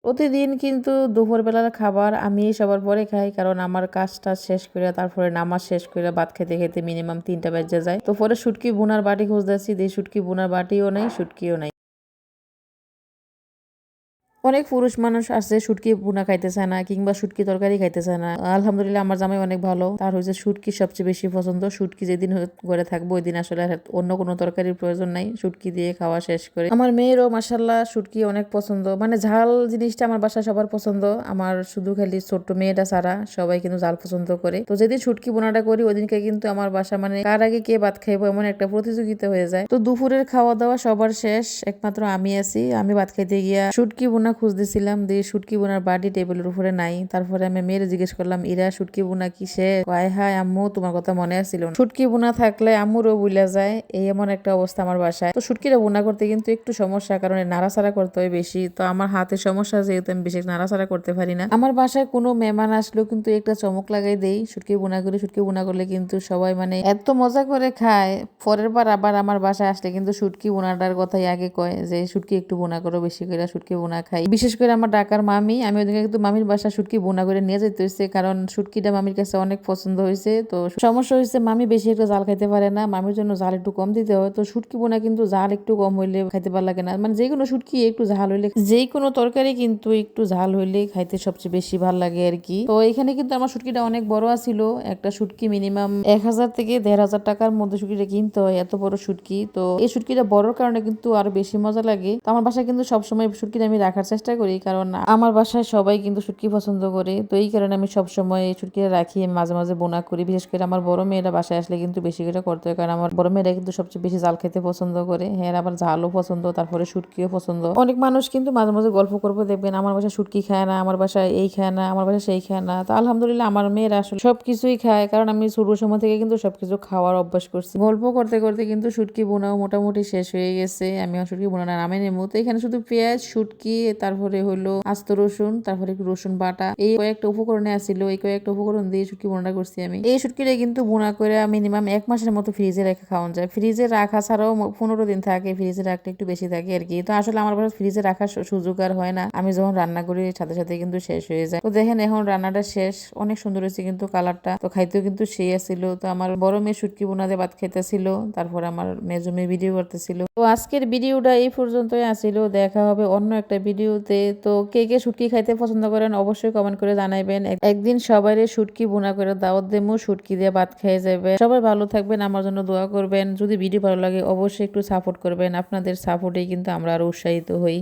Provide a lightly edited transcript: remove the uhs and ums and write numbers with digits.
প্রতিদিন কিন্তু দুপুরবেলার খাবার আমি সবার পরে খাই, কারণ আমার কাজটা শেষ করে তারপরে নামাজ শেষ করে ভাত খেতে খেতে মিনিমাম 3টা বেজে যায়। তো পরে শুটকি বোনার বাটি খুঁজতেছি, দিয়ে শুটকি বোনার বাটিও নাই, শুটকিও নাই। অনেক পুরুষ মানুষ আছে শুটকি ভুনা খাইতে চায় না, কিংবা শুটকি তরকারি খাইতে চায় না। আলহামদুলিল্লাহ আমার জামাই অনেক ভালো, তার হচ্ছে শুটকি সবচেয়ে বেশি পছন্দ। শুটকি যেদিন ঘরে থাকবো ওই দিন আসলে আর অন্য কোনো তরকারির প্রয়োজন নাই, শুটকি দিয়ে খাওয়া শেষ করে। আমার মেয়েরও মাসাল্লাহ শুটকি অনেক পছন্দ, মানে ঝাল জিনিসটা আমার বাসায় সবার পছন্দ। আমার শুধু খালি ছোট্ট মেয়েটা ছাড়া সবাই কিন্তু ঝাল পছন্দ করে। তো যেদিন শুটকি বোনাটা করি ওই দিনকে কিন্তু আমার বাসা মানে কার আগে কে ভাত খাইবো এমন একটা প্রতিযোগিতা হয়ে যায়। তো দুপুরের খাওয়া দাওয়া সবার শেষ, একমাত্র আমি আছি। আমি ভাত খাইতে গিয়া শুটকি বোনা খুঁজতেছিলাম, দিয়ে শুটকি বোনার বাটি টেবিলের উপরে নাই। তারপরে আমি মেয়ের জিজ্ঞেস করলাম, ইরা শুটকি বোনা কি সে? হায় হায় আম্মু, তোমার কথা মনে আসছিল না। শুটকি বোনা থাকলে আম্মুরও বুইলা যায়, এই এমন একটা অবস্থা আমার বাসায়। তো শুটকিটা বোনা করতে কিন্তু একটু সমস্যা, কারণ নাড়াচাড়া করতে হয় বেশি। তো আমার হাতে সমস্যা, যেহেতু আমি বেশি নাড়াচাড়া করতে পারি না। আমার বাসায় কোনো মেহমান আসলেও কিন্তু একটা চমক লাগাই দেই শুটকি বোনা করে। শুটকি বোনা করলে কিন্তু সবাই মানে এত মজা করে খায়। পরের বার আবার আমার বাসায় আসলে কিন্তু শুটকি বোনাটার কথাই আগে কয় যে শুটকি একটু বোনা করো, বেশি করে শুটকি বোনা খাই। বিশেষ করে আমার ঢাকার মামি, আমি ওদিকে কিন্তু মামির বাসা শুটকি বোনা করে নিয়ে যেতে হয়েছে, কারণ শুটকিটা মামির কাছে অনেক পছন্দ হয়েছে। তো সমস্যা হয়েছে মামি বেশি একটা জাল খাইতে পারে না, মামির জন্য জাল একটু কম দিতে হয়। তো শুটকি বোনা কিন্তু জাল একটু কম হইলে খাইতে ভালো লাগে না, মানে যে কোনো শুটকি একটু ঝাল হইলে, যে কোনো তরকারি কিন্তু একটু ঝাল হইলে খাইতে সবচেয়ে বেশি ভালো লাগে আর কি। তো এখানে কিন্তু আমার শুটকিটা অনেক বড় আছিল, একটা শুটকি মিনিমাম 1000 থেকে 1500 টাকার মধ্যে শুটকিটা কিনতে হয়, এত বড় শুটকি। তো এই শুটকিটা বড়র কারণে কিন্তু আরো বেশি মজা লাগে। তো আমার বাসায় কিন্তু সবসময় শুটকিটা আমি রাখার চেষ্টা করি, কারণ আমার বাসায় সবাই কিন্তু শুটকি পছন্দ করে। তো এই কারণে আমি সবসময় এই শুটকিটা রাখি, আমি মাঝে মাঝে বোনা করি। বিশেষ করে আমার বড় মেয়েরা বাসায় আসলে কিন্তু বেশি করে করতে হয়, কারণ আমার বড় মেয়েরা কিন্তু সবচেয়ে বেশি জাল খেতে পছন্দ করে। হ্যাঁ, আবার ঝালও পছন্দ, তারপরে শুটকিও পছন্দ। অনেক মানুষ কিন্তু মাঝে মাঝে গল্প করবো, দেখবেন আমার বাসায় শুটকি খায় না, আমার বাসায় এই খায় না, আমার বাসায় সেই খায় না। তো আলহামদুলিল্লাহ আমার মেয়েরা আসলে সবকিছুই খায়, কারণ আমি ছোট সময় থেকে কিন্তু সবকিছু খাওয়ার অভ্যাস করছি। গল্প করতে করতে কিন্তু শুটকি বোনাও মোটামুটি শেষ হয়ে গেছে। আমি শুটকি বোনা নামে নেবো। তো এখানে শুধু পেঁয়াজ, শুটকি, তারপরে হলো আস্ত রসুন, তারপরে একটু রসুন বাটা, এই কয়েকটা উপকরণে আসছিল। এই কয়েকটা উপকরণ দিয়ে শুটকি বোনাটা করছি আমি। এই শুটকিটা কিন্তু বোনা করে মিনিমাম 1 মাসের মতো ফ্রিজে রেখে খাওয়ানো যায়। ফ্রিজে রাখা ছাড়াও 15 দিন থাকে, ফ্রিজে রাখলে একটু বেশি থাকে আর কি। তো আসলে আমার বাসায় ফ্রিজে রাখার সুযোগ আর হয় না, আমি যখন রান্না করি সাথে সাথে কিন্তু শেষ হয়ে যায়। তো দেখেন এখন রান্নাটা শেষ, অনেক সুন্দর হয়েছে কিন্তু কালারটা, তো খাইতেও কিন্তু সেই আসছিল। তো আমার বড় মেয়ে শুটকি বোনা দিয়ে ভাত খাইতেছিল, তারপর আমার মেজো মেয়ে ভিডিও করতেছিল। তো আজকের ভিডিওটা এই পর্যন্তই আসছিল, দেখা হবে অন্য একটা ভিডিওতে। তো কে কে শুটকি খাইতে পছন্দ করেন অবশ্যই কমেন্ট করে জানাইবেন। একদিন সবাইরে শুটকি বোনা করে দাওয়াত দেবো, শুটকি দিয়ে ভাত খেয়ে যাবে। সবাই ভালো থাকবেন, আমার জন্য দোয়া করবেন। যদি ভিডিও ভালো লাগে অবশ্যই একটু সাপোর্ট করবেন, আপনাদের সাপোর্টেই কিন্তু আমরা আরো উৎসাহিত হই।